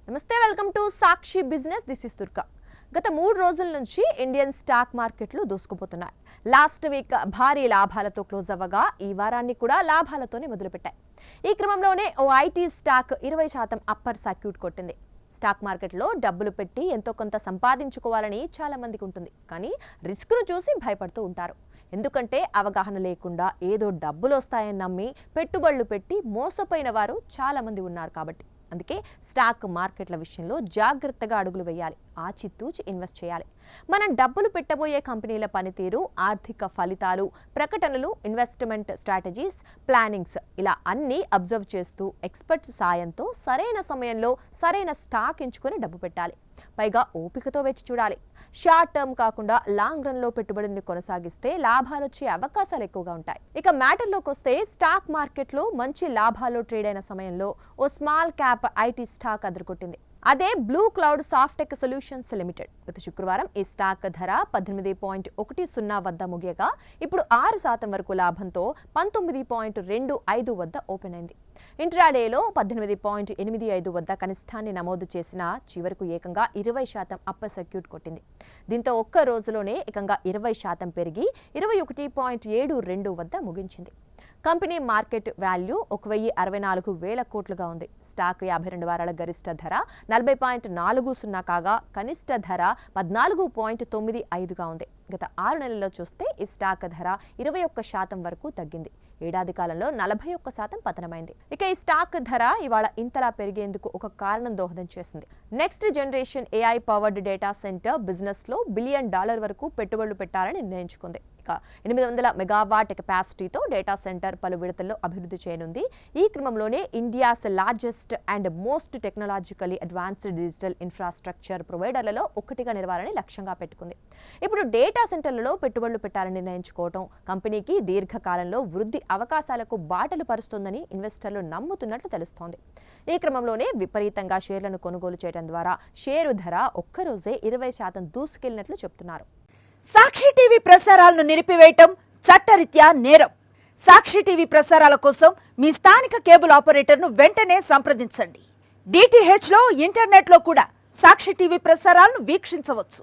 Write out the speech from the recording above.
నమస్తే, welcome to Sakshi business. This is Durga. గత 3 రోజుల నుంచి ఇండియన్ స్టాక్ మార్కెట్లు దూసుకుపోతున్నాయి. లాస్ట్ వీక్ భారీ లాభాలతో క్లోజ్ అవ్వగా ఈ వారాన్ని కూడా లాభాలతోనే మొదలుపెట్టాయి. ఈ క్రమంలోనే ఓ ఐటీ స్టాక్ 20% అప్పర్ సర్క్యూట్ కొట్టింది. స్టాక్ మార్కెట్లో డబ్బులు పెట్టి ఎంతో కొంత సంపాదించుకోవాలని చాలా మందికి ఉంటుంది. కానీ రిస్క్ను చూసి భయపడుతూ ఉంటారు. ఎందుకంటే అవగాహన లేకుండా ఏదో డబ్బులు వస్తాయని నమ్మి పెట్టుబడులు పెట్టి మోసపోయిన వారు చాలా మంది ఉన్నారు. కాబట్టి అందుకే స్టాక్ మార్కెట్ల విషయంలో జాగ్రత్తగా అడుగులు వేయాలి, ఆచితూచి ఇన్వెస్ట్ చేయాలి. మనం డబ్బులు పెట్టబోయే కంపెనీల పనితీరు, ఆర్థిక ఫలితాలు, ప్రకటనలు, ఇన్వెస్ట్మెంట్ స్ట్రాటజీస్, ప్లానింగ్స్ ఇలా అన్నీ అబ్జర్వ్ చేస్తూ ఎక్స్పర్ట్స్ సాయంతో సరైన సమయంలో సరైన స్టాక్ ఎంచుకొని డబ్బు పెట్టాలి. పైగా ఓపికతో వేచి చూడాలి. షార్ట్ టర్మ్ కాకుండా లాంగ్ రన్ లో పెట్టుబడిని కొనసాగిస్తే లాభాలు వచ్చే అవకాశాలు ఎక్కువగా ఉంటాయి. ఇక మ్యాటర్లోకి వస్తే, స్టాక్ మార్కెట్లో మంచి లాభాల్లో ట్రేడ్ అయిన సమయంలో ఓ స్మాల్ క్యాప్ ఐటీ స్టాక్ అదరగొట్టింది. అదే blue cloud Softech solutions limited. గత శుక్రవారం ఈ స్టాక్ ధర 18.10 వద్ద ముగియగా ఇప్పుడు 6% వరకు లాభంతో 19.25 వద్ద ఓపెన్ అయింది. ఇంట్రాడేలో 18.85 వద్ద కనిష్టాన్ని నమోదు చేసిన చివరకు ఏకంగా 20% అప్పర్ సర్క్యూట్ కొట్టింది. దీంతో ఒక్క రోజులోనే ఏకంగా 20% పెరిగి 21.72 వద్ద ముగించింది. కంపెనీ మార్కెట్ వాల్యూ 1,64,000 కోట్లుగా ఉంది. స్టాక్ 52 వారాల గరిష్ట ధర 40.40 కాగా కనిష్ట ధర 14.95గా ఉంది. గత 6 నెలల్లో చూస్తే ఈ స్టాక్ ధర 21% వరకు తగ్గింది. ఏడాది కాలంలో 41% పతనమైంది. ఇక ఈ స్టాక్ ధర ఇవాళ ఇంతలా పెరిగేందుకు ఒక కారణం దోహదం చేసింది. Next generation AI powered data centre business లో $1 బిలియన్ వరకు పెట్టుబడులు పెట్టాలని నిర్ణయించుకుంది. 800 మెగావాట్ కెపాసిటీతో డేటా సెంటర్ పలు విడతల్లో అభివృద్ధి చేయనుంది. ఈ క్రమంలోనే India's largest and most technologically advanced digital infrastructure ప్రొవైడర్లలో ఒకటిగా నిలవాలని లక్ష్యంగా పెట్టుకుంది. ఇప్పుడు డేటా సెంటర్లలో పెట్టుబడులు పెట్టాలని నిర్ణయించుకోవడం కంపెనీకి దీర్ఘకాలంలో వృద్ధి అవకాశాలకు బాటలు పరుస్తుందని ఇన్వెస్టర్లు నమ్ముతున్నట్లు తెలుస్తోంది. ఈ క్రమంలోనే విపరీతంగా షేర్లను కొనుగోలు చేయడం ద్వారా షేరు ధర ఒక్కరోజే 20% దూసుకెళ్లినట్లు చెబుతున్నారు. సాక్షి టీవీ ప్రసారాలను నిలిపివేయటం చట్టరీత్యా నేరం. సాక్షి టీవీ ప్రసారాల కోసం మీ స్థానిక కేబుల్ ఆపరేటర్ను వెంటనే సంప్రదించండి. డిటిహెచ్ లో, ఇంటర్నెట్ లో కూడా సాక్షి టీవీ ప్రసారాలను వీక్షించవచ్చు.